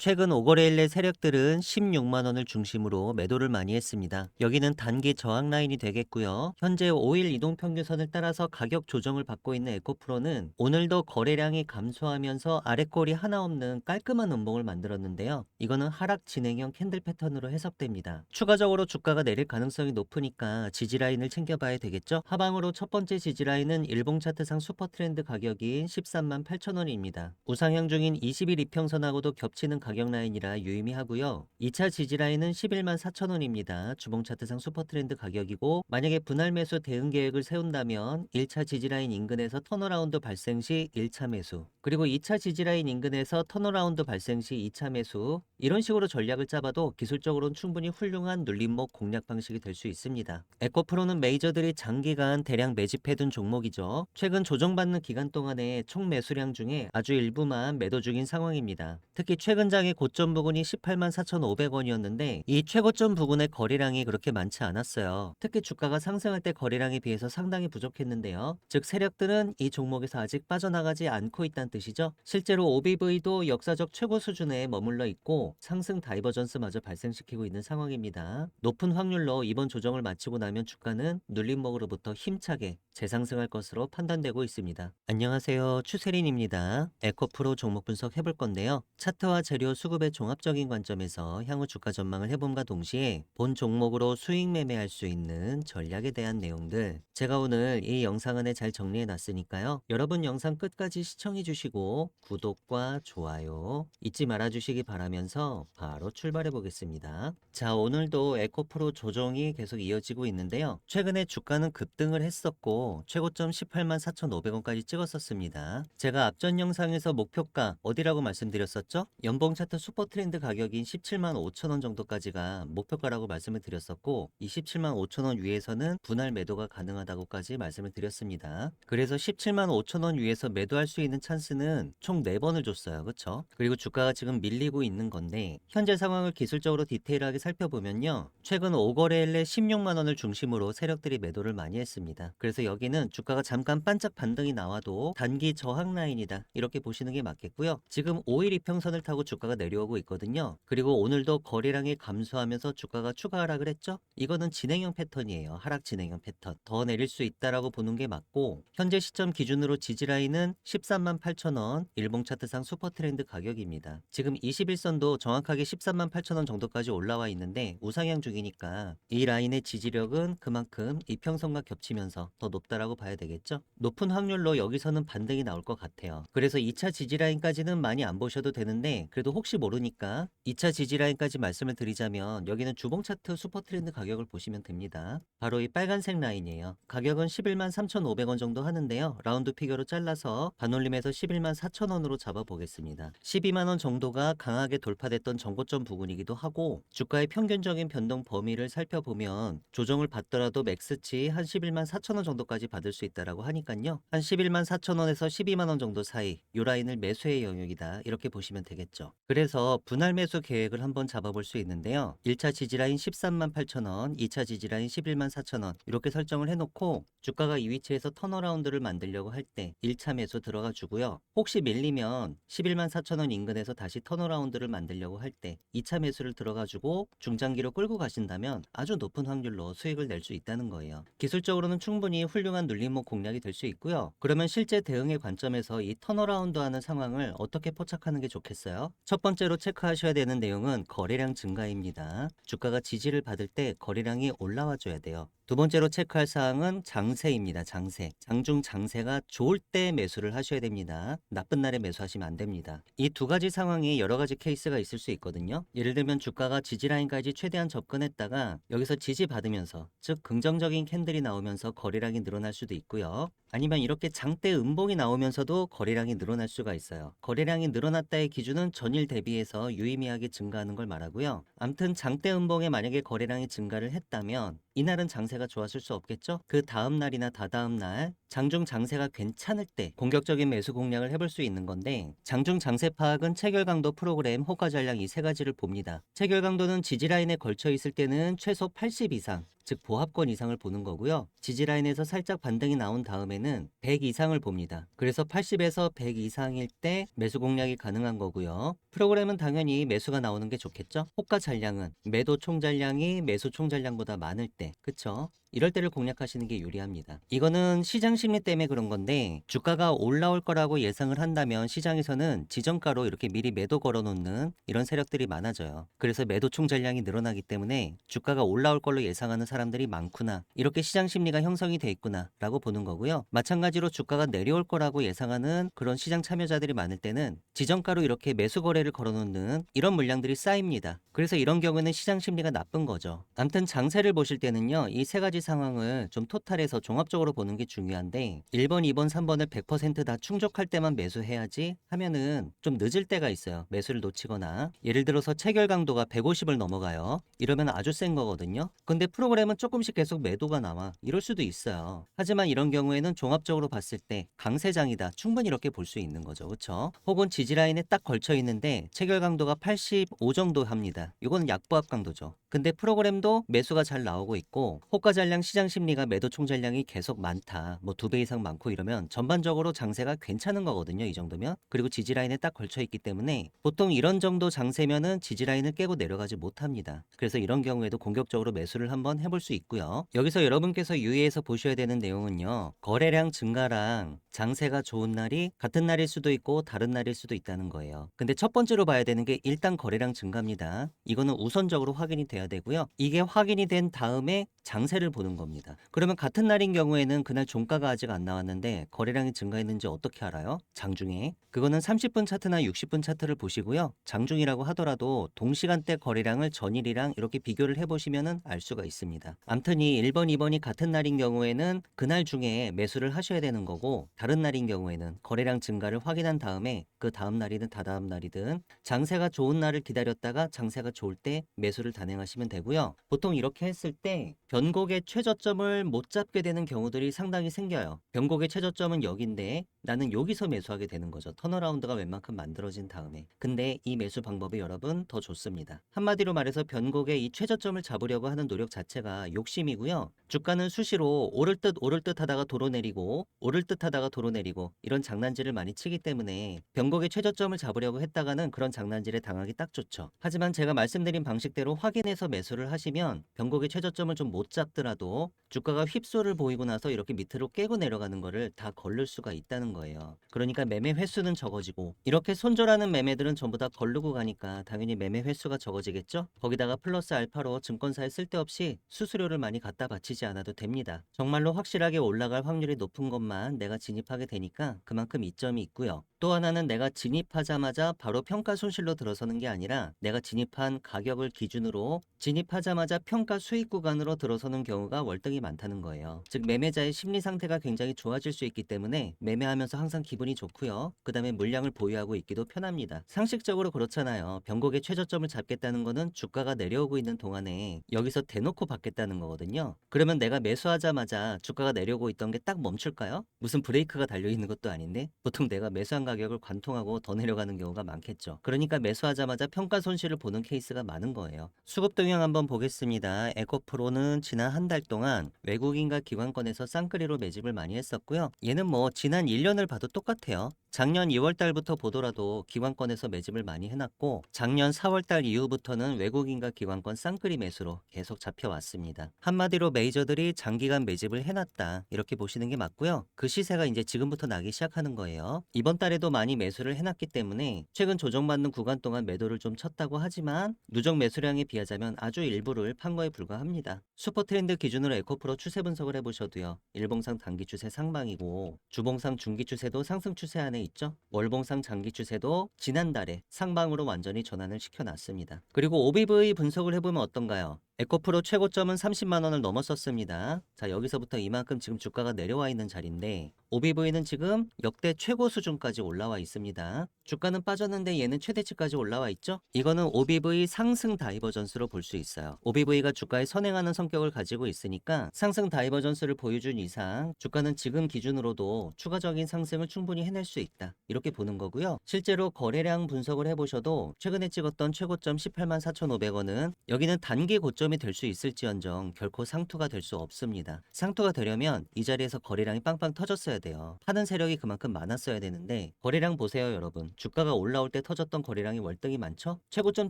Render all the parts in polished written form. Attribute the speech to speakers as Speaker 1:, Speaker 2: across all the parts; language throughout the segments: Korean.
Speaker 1: 최근 오거래일의 세력들은 16만 원을 중심으로 매도를 많이 했습니다. 여기는 단기 저항 라인이 되겠고요. 현재 5일 이동평균선을 따라서 가격 조정을 받고 있는 에코프로는 오늘도 거래량이 감소하면서 아래꼬리 하나 없는 깔끔한 음봉을 만들었는데요. 이거는 하락 진행형 캔들 패턴으로 해석됩니다. 추가적으로 주가가 내릴 가능성이 높으니까 지지라인을 챙겨봐야 되겠죠. 하방으로 첫 번째 지지라인은 일봉 차트상 슈퍼트렌드 가격인 13만 8천 원입니다. 우상향 중인 20일 이평선하고도 겹치는 가격 라인이라 유의미하고요. 2차 지지라인은 11만 4천 원입니다. 주봉 차트상 슈퍼트렌드 가격이고, 만약에 분할 매수 대응 계획을 세운다면 1차 지지라인 인근에서 턴어라운드 발생 시 1차 매수, 그리고 2차 지지라인 인근에서 턴어라운드 발생 시 2차 매수, 이런 식으로 전략을 짜봐도 기술적으로는 충분히 훌륭한 눌림목 공략 방식이 될 수 있습니다. 에코프로는 메이저들이 장기간 대량 매집해둔 종목이죠. 최근 조정받는 기간 동안에 총 매수량 중에 아주 일부만 매도 중인 상황입니다. 특히 최근 장의 고점 부근이 18만 4,500원이었는데 이 최고점 부근의 거래량이 그렇게 많지 않았어요. 특히 주가가 상승할 때 거래량에 비해서 상당히 부족했는데요. 즉 세력들은 이 종목에서 아직 빠져나가지 않고 있다는 뜻이죠. 실제로 OBV도 역사적 최고 수준에 머물러 있고 상승 다이버전스마저 발생시키고 있는 상황입니다. 높은 확률로 이번 조정을 마치고 나면 주가는 눌림목으로부터 힘차게 재상승할 것으로 판단되고 있습니다. 안녕하세요, 추세린입니다. 에코프로 종목 분석 해볼 건데요. 차트와 재료 수급의 종합적인 관점에서 향후 주가 전망을 해봄과 동시에 본 종목으로 수익 매매할 수 있는 전략에 대한 내용들, 제가 오늘 이 영상 안에 잘 정리해 놨으니까요. 여러분 영상 끝까지 시청해 주시고 구독과 좋아요 잊지 말아 주시기 바라면서 바로 출발해 보겠습니다. 자, 오늘도 에코프로 조정이 계속 이어지고 있는데요. 최근에 주가는 급등을 했었고 최고점 18만 4,500원까지 찍었었습니다. 제가 앞전 영상에서 목표가 어디라고 말씀드렸었죠? 연봉 차트 슈퍼트렌드 가격인 17만 5천 원 정도까지가 목표가라고 말씀을 드렸었고, 이 17만 5천 원 위에서는 분할 매도가 가능하다고까지 말씀을 드렸습니다. 그래서 17만 5천 원 위에서 매도할 수 있는 찬스는 총 4번을 줬어요. 그쵸? 그리고 주가가 지금 밀리고 있는 건데, 현재 상황을 기술적으로 디테일하게 살펴보면요, 최근 오거래일에 16만 원을 중심으로 세력들이 매도를 많이 했습니다. 그래서 여기는 주가가 잠깐 반짝 반등이 나와도 단기 저항 라인이다, 이렇게 보시는 게 맞겠고요. 지금 5일 이평선을 타고 주가가 내려오고 있거든요. 그리고 오늘도 거래량이 감소하면서 주가가 추가 하락을 했죠. 이거는 진행형 패턴이에요. 하락 진행형 패턴. 더 내릴 수 있다라고 보는 게 맞고, 현재 시점 기준으로 지지라인은 13만 8천 원, 일봉 차트상 슈퍼트렌드 가격입니다. 지금 21선도 정확하게 13만 8천 원 정도까지 올라와 있는데 우상향 중이니까 이 라인의 지지력은 그만큼 이평선과 겹치면서 더 높다라고 봐야 되겠죠. 높은 확률로 여기서는 반등이 나올 것 같아요. 그래서 2차 지지라인까지는 많이 안 보셔도 되는데, 그래도 혹시 모르니까 2차 지지라인까지 말씀을 드리자면 여기는 주봉 차트 슈퍼트렌드 가격을 보시면 됩니다. 바로 이 빨간색 라인이에요. 가격은 11만 3,500원 정도 하는데요. 라운드 피겨로 잘라서 반올림해서 11만 4천 원으로 잡아보겠습니다. 12만 원 정도가 강하게 돌파됐던 전고점 부근이기도 하고, 주가의 평균적인 변동 범위를 살펴보면 조정을 받더라도 맥스치 한 11만 4천 원 정도까지 받을 수 있다라고 하니까요. 한 11만 4천 원에서 12만 원 정도 사이 요 라인을 매수의 영역이다, 이렇게 보시면 되겠죠. 그래서 분할 매수 계획을 한번 잡아볼 수 있는데요. 1차 지지라인 13만 8천 원, 2차 지지라인 11만 4천 원 이렇게 설정을 해놓고 주가가 이 위치에서 턴어라운드를 만들려고 할 때 1차 매수 들어가 주고요. 혹시 밀리면 11만 4천 원 인근에서 다시 턴어라운드를 만들려고 할 때 2차 매수를 들어가 주고 중장기로 끌고 가신다면 아주 높은 확률로 수익을 낼 수 있다는 거예요. 기술적으로는 충분히 훌륭한 눌림목 공략이 될 수 있고요. 그러면 실제 대응의 관점에서 이 턴어라운드 하는 상황을 어떻게 포착하는 게 좋겠어요? 첫 번째로 체크하셔야 되는 내용은 거래량 증가입니다. 주가가 지지를 받을 때 거래량이 올라와 줘야 돼요. 두 번째로 체크할 사항은 장세입니다. 장세. 장중 장세가 좋을 때 매수를 하셔야 됩니다. 나쁜 날에 매수하시면 안 됩니다. 이 두 가지 상황이 여러 가지 케이스가 있을 수 있거든요. 예를 들면 주가가 지지라인까지 최대한 접근했다가 여기서 지지받으면서, 즉 긍정적인 캔들이 나오면서 거래량이 늘어날 수도 있고요. 아니면 이렇게 장대 음봉이 나오면서도 거래량이 늘어날 수가 있어요. 거래량이 늘어났다의 기준은 전일 대비해서 유의미하게 증가하는 걸 말하고요. 암튼 장대 음봉에 만약에 거래량이 증가를 했다면 이날은 장세가 장세가 좋았을 수 없겠죠? 그 다음 날이나 다다음 날 장중 장세가 괜찮을 때 공격적인 매수 공략을 해볼 수 있는 건데, 장중 장세 파악은 체결 강도, 프로그램, 호가 전략 이 세 가지를 봅니다. 체결 강도는 지지라인에 걸쳐 있을 때는 최소 80 이상, 즉 보합권 이상을 보는 거고요. 지지라인에서 살짝 반등이 나온 다음에는 100 이상을 봅니다. 그래서 80에서 100 이상일 때 매수 공략이 가능한 거고요. 프로그램은 당연히 매수가 나오는 게 좋겠죠. 호가 잔량은 매도 총 잔량이 매수 총 잔량보다 많을 때, 그쵸? 이럴 때를 공략하시는 게 유리합니다. 이거는 시장 심리 때문에 그런 건데, 주가가 올라올 거라고 예상을 한다면 시장에서는 지정가로 이렇게 미리 매도 걸어 놓는 이런 세력들이 많아져요. 그래서 매도 총 잔량이 늘어나기 때문에 주가가 올라올 걸로 예상하는 사람들이 많구나, 이렇게 시장 심리가 형성이 돼 있구나 라고 보는 거고요. 마찬가지로 주가가 내려올 거라고 예상하는 그런 시장 참여자들이 많을 때는 지정가로 이렇게 매수 거래를 걸어 놓는 이런 물량들이 쌓입니다. 그래서 이런 경우에는 시장 심리가 나쁜 거죠. 암튼 장세를 보실 때는요, 이 세 가지 상황을 좀 토탈해서 종합적으로 보는 게 중요한데, 1번, 2번, 3번을 100% 다 충족할 때만 매수해야지 하면은 좀 늦을 때가 있어요. 매수를 놓치거나, 예를 들어서 체결 강도가 150을 넘어가요. 이러면 아주 센 거거든요. 근데 프로그램은 조금씩 계속 매도가 나와. 이럴 수도 있어요. 하지만 이런 경우에는 종합적으로 봤을 때 강세장이다, 충분히 이렇게 볼 수 있는 거죠. 그쵸? 혹은 지지라인에 딱 걸쳐 있는데 체결 강도가 85 정도 합니다. 이건 약보합 강도죠. 근데 프로그램도 매수가 잘 나오고 있고, 호가 잔량, 시장 심리가 매도 총 잔량이 계속 많다, 뭐 2배 이상 많고 이러면 전반적으로 장세가 괜찮은 거거든요. 이 정도면. 그리고 지지라인에 딱 걸쳐 있기 때문에 보통 이런 정도 장세면은 지지라인을 깨고 내려가지 못합니다. 그래서 이런 경우에도 공격적으로 매수를 한번 해볼 수 있고요. 여기서 여러분께서 유의해서 보셔야 되는 내용은요, 거래량 증가랑 장세가 좋은 날이 같은 날일 수도 있고 다른 날일 수도 있다는 거예요. 근데 첫 번째로 봐야 되는 게 일단 거래량 증가입니다. 이거는 우선적으로 확인이 돼야 되고요. 이게 확인이 된 다음에 장세를 보는 겁니다. 그러면 같은 날인 경우에는 그날 종가가 아직 안 나왔는데 거래량이 증가했는지 어떻게 알아요? 장중에. 그거는 30분 차트나 60분 차트를 보시고요. 장중이라고 하더라도 동시간대 거래량을 전일이랑 이렇게 비교를 해보시면 알 수가 있습니다. 암튼 이 1번, 2번이 같은 날인 경우에는 그날 중에 매수를 하셔야 되는 거고, 다른 날인 경우에는 거래량 증가를 확인한 다음에 그 다음 날이든 다다음 날이든 장세가 좋은 날을 기다렸다가 장세가 좋을 때 매수를 단행하시면 되고요. 보통 이렇게 했을 때 변곡의 최저점을 못 잡게 되는 경우들이 상당히 생겨요. 변곡의 최저점은 여기인데 나는 여기서 매수하게 되는 거죠. 턴어라운드가 웬만큼 만들어진 다음에. 근데 이 매수 방법이 여러분 더 좋습니다. 한마디로 말해서 변곡의 이 최저점을 잡으려고 하는 노력 자체가 욕심이고요. 주가는 수시로 오를 듯 하다가 도로 내리고, 오를 듯 하다가 도로 내리고, 이런 장난질을 많이 치기 때문에 변곡의 최저점을 잡으려고 했다가는 그런 장난질에 당하기 딱 좋죠. 하지만 제가 말씀드린 방식대로 확인해서 매수를 하시면 변곡의 최저점을 좀 못 잡더라도 주가가 휩소를 보이고 나서 이렇게 밑으로 깨고 내려가는 거를 다 걸를 수가 있다는 거예요. 그러니까 매매 횟수는 적어지고, 이렇게 손절하는 매매들은 전부 다 걸르고 가니까 당연히 매매 횟수가 적어지겠죠? 거기다가 플러스 알파로 증권사에 쓸데없이 수수료를 많이 갖다 바치지 않아도 됩니다. 정말로 확실하게 올라갈 확률이 높은 것만 내가 진입하게 되니까 그만큼 이점이 있고요. 또 하나는 내가 진입하자마자 바로 평가 손실로 들어서는 게 아니라 내가 진입한 가격을 기준으로 진입하자마자 평가 수익 구간으로 들어서는 경우가 월등히 많다는 거예요. 즉 매매자의 심리 상태가 굉장히 좋아질 수 있기 때문에 매매하면서 항상 기분이 좋고요. 그 다음에 물량을 보유하고 있기도 편합니다. 상식적으로 그렇잖아요. 변곡의 최저점을 잡겠다는 거는 주가가 내려오고 있는 동안에 여기서 대놓고 받겠다는 거거든요. 그러면 내가 매수하자마자 주가가 내려오고 있던 게 딱 멈출까요? 무슨 브레이크가 달려있는 것도 아닌데 보통 내가 매수한 가격을 관통하고 더 내려가는 경우가 많겠죠. 그러니까 매수하자마자 평가 손실을 보는 케이스가 많은 거예요. 수급 동향 한번 보겠습니다. 에코프로는 지난 한 달 동안 외국인과 기관권에서 쌍끌이로 매집을 많이 했었고요. 얘는 뭐 지난 1년을 봐도 똑같아요. 작년 2월 달부터 보더라도 기관권에서 매집을 많이 해놨고, 작년 4월 달 이후부터는 외국인과 기관권 쌍끌이 매수로 계속 잡혀왔습니다. 한마디로 메이저들이 장기간 매집을 해놨다, 이렇게 보시는 게 맞고요. 그 시세가 이제 지금부터 나기 시작하는 거예요. 이번 달에도 많이 매수를 해놨기 때문에 최근 조정받는 구간 동안 매도를 좀 쳤다고 하지만 누적 매수량에 비하자면 아주 일부를 판 거에 불과합니다. 슈퍼트렌드 기준으로 에코프로 추세 분석을 해보셔도요. 일봉상 단기 추세 상방이고 주봉상 중기 추세도 상승 추세 안에 있죠. 월봉상 장기 추세도 지난달에 상방으로 완전히 전환을 시켜놨습니다. 그리고 OBV 분석을 해보면 어떤가요? 에코프로 최고점은 30만 원을 넘었었습니다. 자, 여기서부터 이만큼 지금 주가가 내려와 있는 자리인데 OBV는 지금 역대 최고 수준까지 올라와 있습니다. 주가는 빠졌는데 얘는 최대치까지 올라와 있죠? 이거는 OBV 상승 다이버전스로 볼 수 있어요. OBV가 주가에 선행하는 성격을 가지고 있으니까 상승 다이버전스를 보여준 이상 주가는 지금 기준으로도 추가적인 상승을 충분히 해낼 수 있다. 이렇게 보는 거고요. 실제로 거래량 분석을 해보셔도 최근에 찍었던 최고점 18만 4,500원은 여기는 단기 고점이 될 수 있을지언정 결코 상투가 될 수 없습니다. 상투가 되려면 이 자리에서 거래량이 빵빵 터졌어야 돼요. 파는 세력이 그만큼 많았어야 되는데 거래량 보세요 여러분. 주가가 올라올 때 터졌던 거래량이 월등히 많죠? 최고점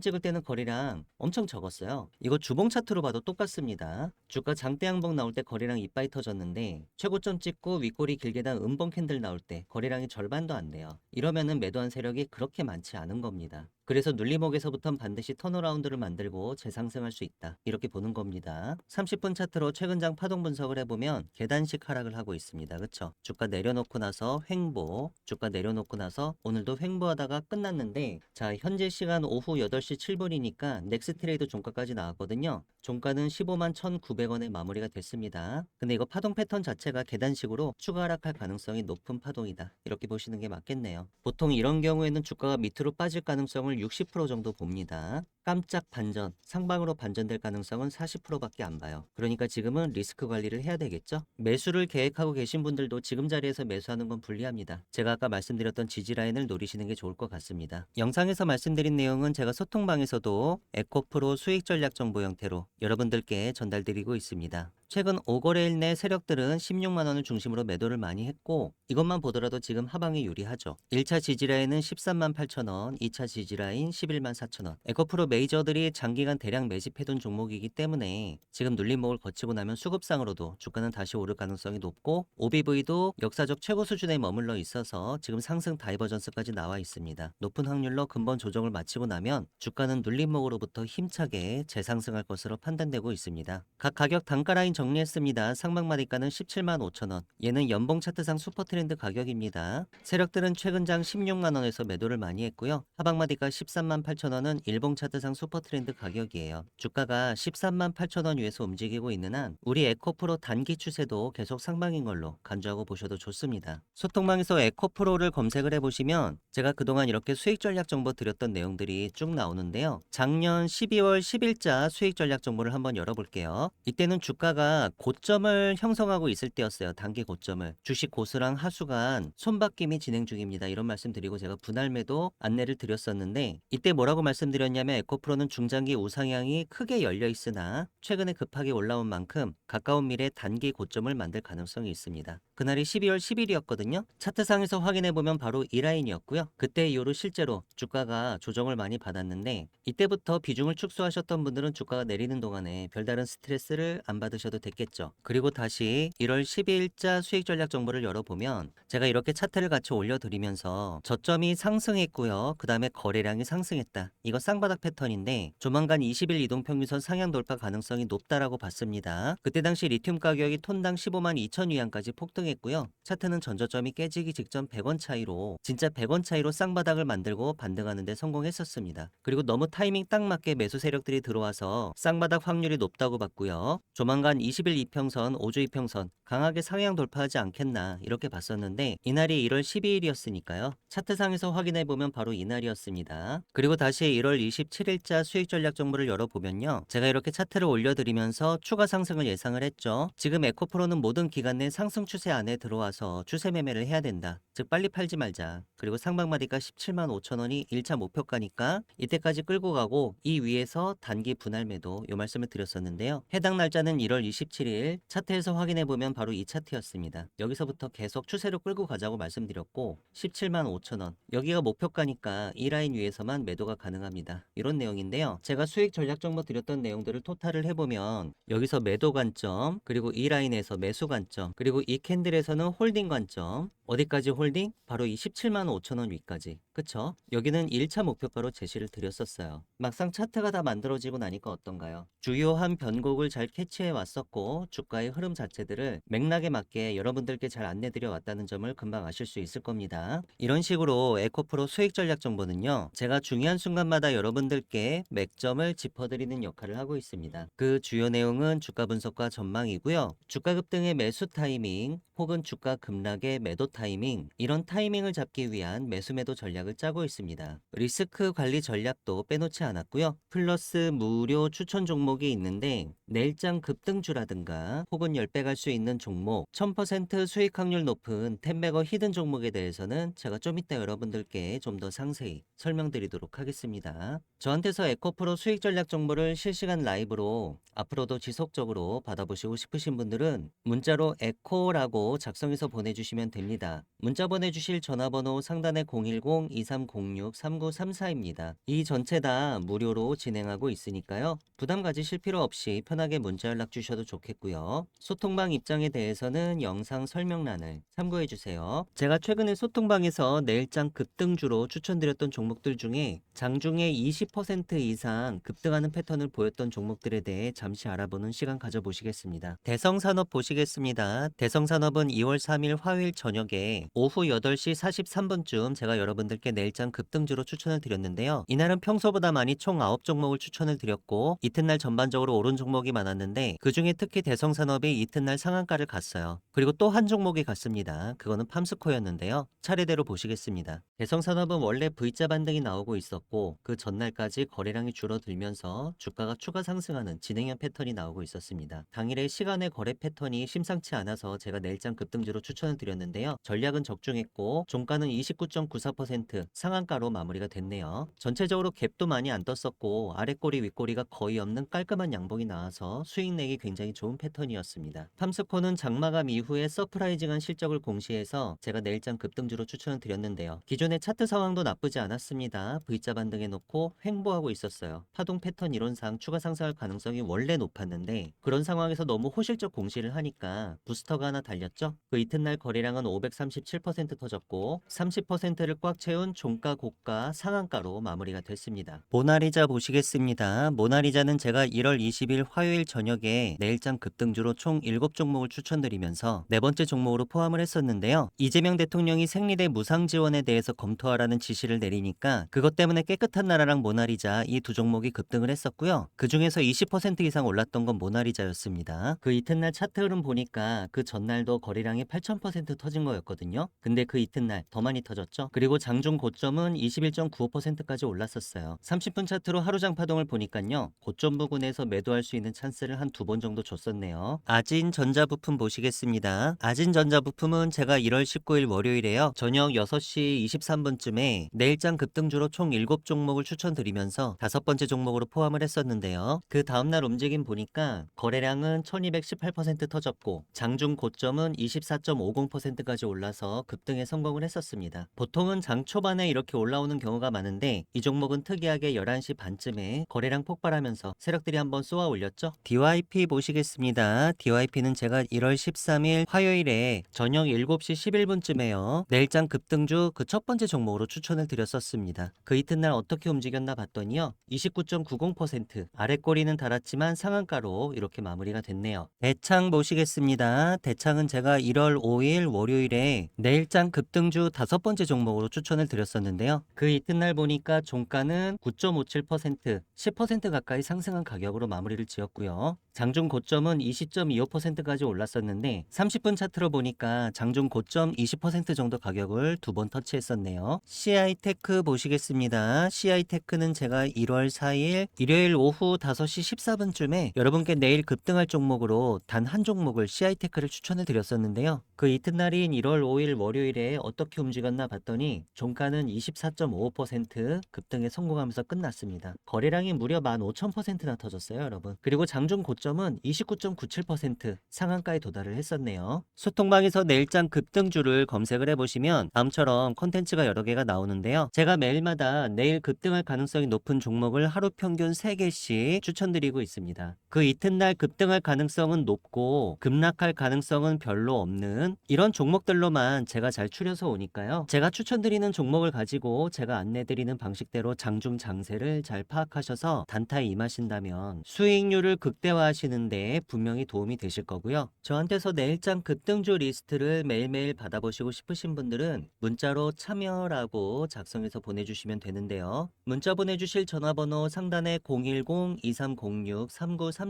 Speaker 1: 찍을 때는 거래량 엄청 적었어요. 이거 주봉 차트로 봐도 똑같습니다. 주가 장대 양봉 나올 때 거래량 이빠이 터졌는데 최고점 찍고 윗꼬리 길게 단 음봉 캔들 나올 때 거래량이 절반도 안 돼요. 이러면은 매도한 세력이 그렇게 많지 않은 겁니다. 그래서 눌림목에서부터는 반드시 턴어라운드를 만들고 재상승할 수 있다. 이렇게 보는 겁니다. 30분 차트로 최근장 파동 분석을 해보면 계단식 하락을 하고 있습니다. 그쵸? 주가 내려놓고 나서 횡보, 주가 내려놓고 나서 오늘도 횡보하다가 끝났는데 자, 현재 시간 오후 8시 7분이니까 넥스 트레이드 종가까지 나왔거든요. 종가는 15만 1,900원에 마무리가 됐습니다. 근데 이거 파동 패턴 자체가 계단식으로 추가 하락할 가능성이 높은 파동이다. 이렇게 보시는 게 맞겠네요. 보통 이런 경우에는 주가가 밑으로 빠질 가능성을 60% 정도 봅니다. 깜짝 반전, 상방으로 반전될 가능성은 40%밖에 안 봐요. 그러니까 지금은 리스크 관리를 해야 되겠죠? 매수를 계획하고 계신 분들도 지금 자리에서 매수하는 건 불리합니다. 제가 아까 말씀드렸던 지지라인을 노리시는 게 좋을 것 같습니다. 영상에서 말씀드린 내용은 제가 소통방에서도 에코프로 수익 전략 정보 형태로 여러분들께 전달드리고 있습니다. 최근 5거래일 내 세력들은 16만 원을 중심으로 매도를 많이 했고 이것만 보더라도 지금 하방이 유리하죠. 1차 지지라인은 13만 8천 원, 2차 지지라인 11만 4천 원. 에코프로 메이저들이 장기간 대량 매집해둔 종목이기 때문에 지금 눌림목을 거치고 나면 수급상으로도 주가는 다시 오를 가능성이 높고 OBV도 역사적 최고 수준에 머물러 있어서 지금 상승 다이버전스까지 나와 있습니다. 높은 확률로 근본 조정을 마치고 나면 주가는 눌림목으로부터 힘차게 재상승할 것으로 판단되고 있습니다. 각 가격 단가 라인 정리했습니다. 상방마디가는 17만 5천 원. 얘는 연봉 차트상 슈퍼트렌드 가격입니다. 세력들은 최근장 16만 원에서 매도를 많이 했고요. 하방마디가 13만 8천 원은 일봉 차트상 슈퍼트렌드 가격이에요. 주가가 13만 8천 원 위에서 움직이고 있는 한 우리 에코프로 단기 추세도 계속 상방인 걸로 간주하고 보셔도 좋습니다. 소통방에서 에코프로를 검색을 해보시면 제가 그동안 이렇게 수익 전략 정보 드렸던 내용들이 쭉 나오는데요. 작년 12월 10일자 수익 전략 정보를 한번 열어볼게요. 이때는 주가가 고점을 형성하고 있을 때였어요. 단기 고점을. 주식 고수랑 하수간 손바뀜이 진행 중입니다. 이런 말씀 드리고 제가 분할 매도 안내를 드렸었는데 이때 뭐라고 말씀드렸냐면 에코프로는 중장기 우상향이 크게 열려 있으나 최근에 급하게 올라온 만큼 가까운 미래 단기 고점을 만들 가능성이 있습니다. 그날이 12월 10일이었거든요. 차트상에서 확인해보면 바로 이 라인이었고요. 그때 이후로 실제로 주가가 조정을 많이 받았는데 이때부터 비중을 축소하셨던 분들은 주가가 내리는 동안에 별다른 스트레스를 안 받으셔도 됐겠죠. 그리고 다시 1월 12일자 수익 전략 정보를 열어보면 제가 이렇게 차트를 같이 올려드리면서 저점이 상승했고요. 그 다음에 거래량이 상승했다. 이거 쌍바닥 패턴인데 조만간 20일 이동평균선 상향 돌파 가능성이 높다라고 봤습니다. 그때 당시 리튬 가격이 톤당 15만 2천 위안까지 폭등했고요. 차트는 전저점이 깨지기 직전 100원 차이로 진짜 100원 차이로 쌍바닥을 만들고 반등하는 데 성공했었습니다. 그리고 너무 타이밍 딱 맞게 매수 세력들이 들어와서 쌍바닥 확률이 높다고 봤고요. 조만간 20일 이평선, 5주 이평선 강하게 상향 돌파하지 않겠나 이렇게 봤었는데 이날이 1월 12일이었으니까요. 차트상에서 확인해보면 바로 이날이었습니다. 그리고 다시 1월 27일자 수익 전략 정보를 열어보면요. 제가 이렇게 차트를 올려드리면서 추가 상승을 예상을 했죠. 지금 에코프로는 모든 기간 내 상승 추세 안에 들어와서 추세 매매를 해야 된다. 즉 빨리 팔지 말자. 그리고 상방마디가 17만 5천 원이 1차 목표가니까 이때까지 끌고 가고 이 위에서 단기 분할 매도 요 말씀을 드렸었는데요. 해당 날짜는 1월 27일 차트에서 확인해보면 바로 이 차트였습니다. 여기서부터 계속 추세로 끌고 가자고 말씀드렸고 17만 5천 원 여기가 목표가니까 이 라인 위에서만 매도가 가능합니다. 이런 내용인데요. 제가 수익 전략 정보 드렸던 내용들을 토탈을 해보면 여기서 매도 관점 그리고 이 라인에서 매수 관점 그리고 이 캔들에서는 홀딩 관점 어디까지 홀딩? 바로 이 17만 5천 원 위까지. 그쵸? 여기는 1차 목표가로 제시를 드렸었어요. 막상 차트가 다 만들어지고 나니까 어떤가요? 주요한 변곡을 잘 캐치해 왔었고 주가의 흐름 자체들을 맥락에 맞게 여러분들께 잘 안내드려 왔다는 점을 금방 아실 수 있을 겁니다. 이런 식으로 에코프로 수익 전략 정보는요, 제가 중요한 순간마다 여러분들께 맥점을 짚어드리는 역할을 하고 있습니다. 그 주요 내용은 주가 분석과 전망이고요. 주가 급등의 매수 타이밍 혹은 주가 급락의 매도 타이밍, 이런 타이밍을 잡기 위한 매수 매도 전략을 짜고 있습니다. 리스크 관리 전략도 빼놓지 않았고요. 플러스 무료 추천 종목이 있는데 내일장 급등주라든가 혹은 10배 갈 수 있는 종목, 1000% 수익 확률 높은 텐베거 히든 종목에 대해서는 제가 좀 이따 여러분들께 좀 더 상세히 설명드리도록 하겠습니다. 저한테서 에코프로 수익 전략 정보를 실시간 라이브로 앞으로도 지속적으로 받아보시고 싶으신 분들은 문자로 에코라고 작성해서 보내주시면 됩니다. 문자 보내주실 전화번호 상단에 010-2306-3934입니다. 이 전체 다 무료로 진행하고 있으니까요. 부담 가지실 필요 없이 편하게 문자 연락 주셔도 좋겠고요. 소통방 입장에 대해서는 영상 설명란을 참고해주세요. 제가 최근에 소통방에서 내일장 급등주로 추천드렸던 종목들 중에 장중에 20% 이상 급등하는 패턴을 보였던 종목들에 대해 잠시 알아보는 시간 가져보시겠습니다. 대성산업 보시겠습니다. 대성산업은 2월 3일 화요일 저녁에 오후 8시 43분쯤 제가 여러분들께 내일장 급등주로 추천을 드렸는데요. 이날은 평소보다 많이 총 9종목을 추천을 드렸고 이튿날 전반적으로 오른 종목이 많았는데 그중에 특히 대성산업이 이튿날 상한가를 갔어요. 그리고 또 한 종목이 갔습니다. 그거는 팜스코였는데요. 차례대로 보시겠습니다. 대성산업은 원래 V자 반등이 나오고 있었고 그 전날까지 거래량이 줄어들면서 주가가 추가 상승하는 진행형 패턴이 나오고 있었습니다. 당일의 시간의 거래 패턴이 심상치 않아서 제가 내일장 급등주로 추천을 드렸는데요. 전략은 적중했고 종가는 29.94% 상한가로 마무리가 됐네요. 전체적으로 갭도 많이 안 떴었고 아랫꼬리 윗꼬리가 거의 없는 깔끔한 양봉이 나와서 수익 내기 굉장히 좋은 패턴이었습니다. 팜스코는 장마감 이후에 서프라이징한 실적을 공시해서 제가 내일장 급등주로 추천을 드렸는데요. 기존의 차트 상황도 나쁘지 않았습니다. V자 반등해 놓고 횡보하고 있었어요. 파동 패턴 이론상 추가 상승할 가능성이 원래 높았는데 그런 상황에서 너무 호실적 공시를 하니까 부스터가 하나 달렸죠. 그 이튿날 거래량은 537% 터졌고 30%를 꽉 채운 종가 고가 상한가로 마무리가 됐습니다. 모나리자 보시겠습니다. 모나리자는 제가 1월 20일 화요일 저녁에 내일장 급등주로 총 7종목을 추천드리면서 네 번째 종목으로 포함을 했었는데요. 이재명 대통령이 생리대 무상 지원에 대해서 검토하라는 지시를 내리니까 그것 때문에 깨끗한 나라랑 모나리자 이 두 종목이 급등을 했었고요. 그 중에서 20% 이상 올랐던 건 모나리자였습니다. 그 이튿날 차트 흐름 보니까 그 전날도 거래량이 8000% 터진 거였거든요. 근데 그 이튿날 더 많이 터졌죠. 그리고 장중 고점은 21.95%까지 올랐었어요. 30분 차트로 하루장 파동을 보니까요. 고점 부근에서 매도할 수 있는 찬스를 한 두 번 정도 줬었네요. 아진전자부품 보시겠습니다. 아진전자부품은 제가 1월 19일 월요일에요. 저녁 6시 23분쯤에 내일장 급등주로 총 7종목을 추천드리면서 5번째 종목으로 포함을 했었는데요. 그 다음날 움직임 보니까 거래량은 1218% 터졌고 장중 고점은 24.50%까지 올라서 급등에 성공을 했었습니다. 보통은 장 초반에 이렇게 올라오는 경우가 많은데 이 종목은 특이하게 11시 반쯤에 거래량 폭발하면서 세력들이 한번 쏘아 올렸죠. DYP 보시겠습니다. DYP는 제가 1월 13일 화요일에 저녁 7시 11분쯤에요. 내일장 급등주 그 첫 번째 종목으로 추천을 드렸었습니다. 그 이튿날 어떻게 움직였나 봤더니요. 29.90% 아랫꼬리는 달았지만 상한가로 이렇게 마무리가 됐네요. 대창 보시겠습니다. 대창은 제가 1월 5일 월요일에 내일장 급등주 5번째 종목으로 추천을 드렸었는데요. 그 이튿날 보니까 종가는 9.57%, 10% 가까이 상승한 가격으로 마무리를 지었고요. 장중 고점은 20.25%까지 올랐었는데 30분 차트로 보니까 장중 고점 20% 정도 가격을 두 번 터치했었네요. CI테크 보시겠습니다. CI테크는 제가 1월 4일 일요일 오후 5시 14분쯤에 여러분께 내일 급등할 종목으로 단 한 종목을 CI테크를 추천을 드렸었는데요. 그 이튿날인 1월 5일 월요일에 어떻게 움직였나 봤더니 종가는 24.55% 급등에 성공하면서 끝났습니다. 거래량이 무려 15,000%나 터졌어요, 여러분. 그리고 장중 고점은 29.97% 상한가에 도달을 했었네요. 소통방에서 내일장 급등주를 검색을 해보시면 다음처럼 콘텐츠가 여러 개가 나오는데요. 제가 매일마다 내일 급등할 가능성이 높은 종목을 하루 평균 3개씩 추천드리고 있습니다. 그 이튿날 급등할 가능성은 높고 급락할 가능성은 별로 없는 이런 종목들로만 제가 잘 추려서 오니까요. 제가 추천드리는 종목을 가지고 제가 안내드리는 방식대로 장중 장세를 잘 파악하셔서 단타에 임하신다면 수익률을 극대화하시는 데 분명히 도움이 되실 거고요. 저한테서 내일장 급등주 리스트를 매일매일 받아보시고 싶으신 분들은 문자로 참여라고 작성해서 보내주시면 되는데요. 문자 보내주실 전화번호 상단에 010-2306-3934입니다.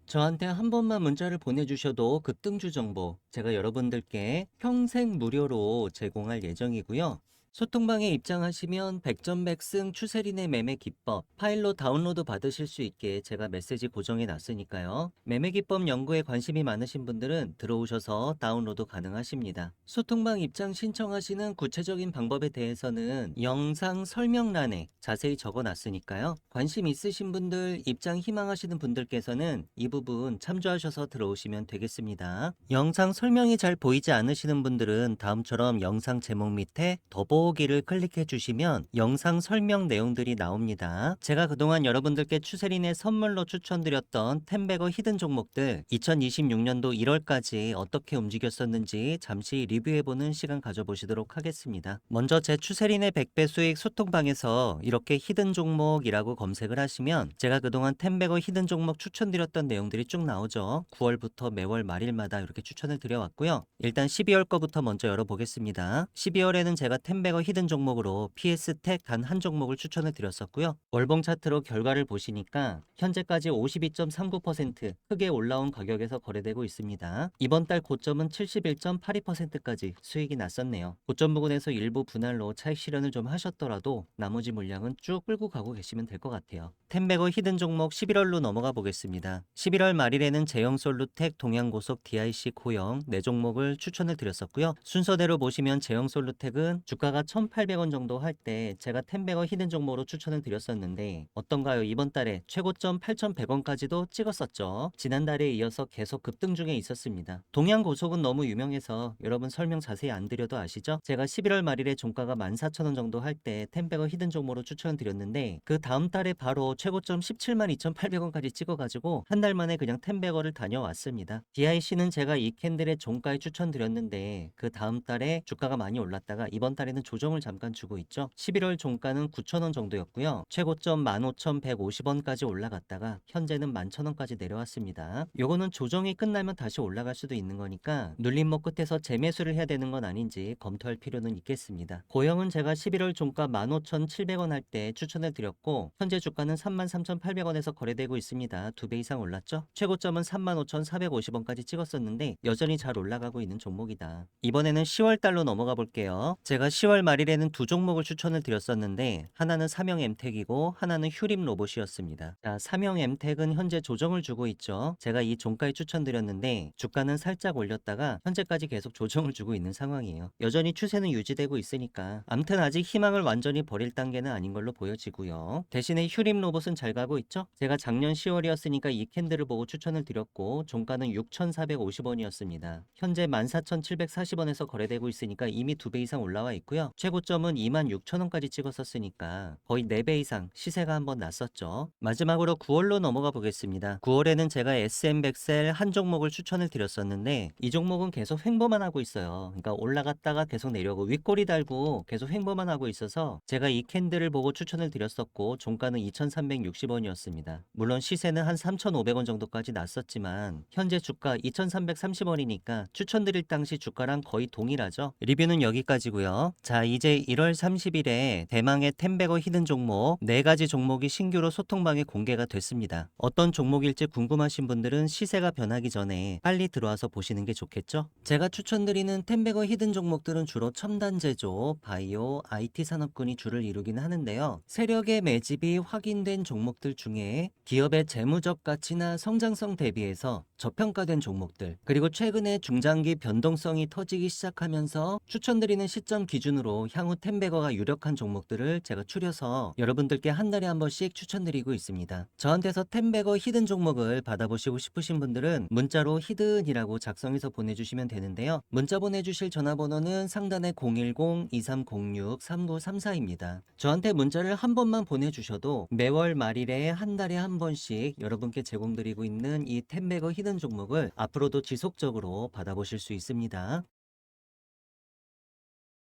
Speaker 1: 저한테 한 번만 문자를 보내주셔도 급등주 정보 제가 여러분들께 평생 무료로 제공할 예정이고요. 소통방에 입장하시면 백전백승 추세린의 매매 기법 파일로 다운로드 받으실 수 있게 제가 메시지 고정해 놨으니까요. 매매 기법 연구에 관심이 많으신 분들은 들어오셔서 다운로드 가능하십니다. 소통방 입장 신청하시는 구체적인 방법에 대해서는 영상 설명란에 자세히 적어 놨으니까요. 관심 있으신 분들, 입장 희망하시는 분들께서는 이 부분 참조하셔서 들어오시면 되겠습니다. 영상 설명이 잘 보이지 않으시는 분들은 다음처럼 영상 제목 밑에 더보기를 클릭해 주시면 영상 설명 내용들이 나옵니다. 제가 그동안 여러분들께 추세린의 선물로 추천드렸던 텐베거 히든 종목들 2026년도 1월까지 어떻게 움직였었는지 잠시 리뷰해보는 시간 가져보시도록 하겠습니다. 먼저 제 추세린의 100배 수익 소통방에서 이렇게 히든 종목이라고 검색을 하시면 제가 그동안 텐베거 히든 종목 추천드렸던 내용들이 쭉 나오죠. 9월부터 매월 말일마다 이렇게 추천을 드려왔고요. 일단 12월 거부터 먼저 열어보겠습니다. 12월에는 제가 텐베거 히든 종목으로 PS텍 단 한 종목을 추천을 드렸었고요. 월봉 차트로 결과를 보시니까 현재까지 52.39% 크게 올라온 가격에서 거래되고 있습니다. 이번 달 고점은 71.82%까지 수익이 났었네요. 고점 부근에서 일부 분할로 차익 실현을 좀 하셨더라도 나머지 물량은 쭉 끌고 가고 계시면 될 것 같아요. 텐베거 히든 종목 11월로 넘어가 보겠습니다. 11월 말일에는 제형솔루텍, 동양고속, DIC 코형 4종목을 추천을 드렸었고요. 순서대로 보시면 제형솔루텍은 주가가 1,800원 정도 할 때 제가 텐베거 히든 종목으로 추천을 드렸었는데 어떤가요? 이번 달에 최고점 8,100원까지도 찍었었죠. 지난달에 이어서 계속 급등 중에 있었습니다. 동양고속은 너무 유명해서 여러분 설명 자세히 안 드려도 아시죠? 제가 11월 말일에 종가가 14,000원 정도 할 때 텐베거 히든 종목으로 추천을 드렸는데 그 다음 달에 바로 최고점 172,800원까지 찍어가지고 한 달 만에 그냥 텐베거를 다녀왔습니다. DIC는 제가 이 캔들의 종가에 추천드렸는데 그 다음 달에 주가가 많이 올랐다가 이번 달에는 조정을 잠깐 주고 있죠. 11월 종가는 9,000원 정도였고요. 최고점 15,150원까지 올라갔다가 현재는 11,000원까지 내려왔습니다. 요거는 조정이 끝나면 다시 올라갈 수도 있는 거니까 눌림목 끝에서 재매수를 해야 되는 건 아닌지 검토할 필요는 있겠습니다. 고영은 제가 11월 종가 15,700원 할 때 추천을 드렸고 현재 주가는 33,800원에서 거래되고 있습니다. 2배 이상 올랐죠? 최고점은 35,450원까지 찍었었는데 여전히 잘 올라가고 있는 종목이다. 이번에는 10월 달로 넘어가 볼게요. 제가 10월 말일에는 두 종목을 추천을 드렸었는데 하나는 삼형 엠텍이고 하나는 휴림 로봇이었습니다. 자, 삼형 엠텍은 현재 조정을 주고 있죠. 제가 이 종가에 추천드렸는데 주가는 살짝 올렸다가 현재까지 계속 조정을 주고 있는 상황이에요. 여전히 추세는 유지되고 있으니까 암튼 아직 희망을 완전히 버릴 단계는 아닌 걸로 보여지고요. 대신에 휴림 로봇은 잘 가고 있죠. 제가 작년 10월이었으니까 이 캔들을 보고 추천을 드렸고 종가는 6,450원이었습니다. 현재 14,740원에서 거래되고 있으니까 이미 2배 이상 올라와 있고요. 최고점은 26,000원까지 찍었었으니까 거의 4배 이상 시세가 한번 났었죠. 마지막으로 9월로 넘어가 보겠습니다. 9월에는 제가 SM백셀 한 종목을 추천을 드렸었는데 이 종목은 계속 횡보만 하고 있어요. 그러니까 올라갔다가 계속 내려오고 윗꼬리 달고 계속 횡보만 하고 있어서 제가 이 캔들을 보고 추천을 드렸었고 종가는 2,360원이었습니다. 물론 시세는 한 3,500원 정도까지 났었지만 현재 주가 2,330원이니까 추천드릴 당시 주가랑 거의 동일하죠. 리뷰는 여기까지고요. 자, 이제 1월 30일에 대망의 텐베거 히든 종목 4가지 종목이 신규로 소통방에 공개가 됐습니다. 어떤 종목일지 궁금하신 분들은 시세가 변하기 전에 빨리 들어와서 보시는 게 좋겠죠? 제가 추천드리는 텐베거 히든 종목들은 주로 첨단 제조, 바이오, IT 산업군이 주를 이루긴 하는데요. 세력의 매집이 확인된 종목들 중에 기업의 재무적 가치나 성장성 대비해서 저평가된 종목들, 그리고 최근에 중장기 변동성이 터지기 시작하면서 추천드리는 시점 기준으로 중심으로 향후 텐베거가 유력한 종목들을 제가 추려서 여러분들께 한 달에 한 번씩 추천드리고 있습니다. 저한테서 텐베거 히든 종목을 받아보시고 싶으신 분들은 문자로 히든이라고 작성해서 보내주시면 되는데요. 문자 보내주실 전화번호는 상단에 010-2306-3934입니다. 저한테 문자를 한 번만 보내주셔도 매월 말일에 한 달에 한 번씩 여러분께 제공드리고 있는 이 텐베거 히든 종목을 앞으로도 지속적으로 받아보실 수 있습니다.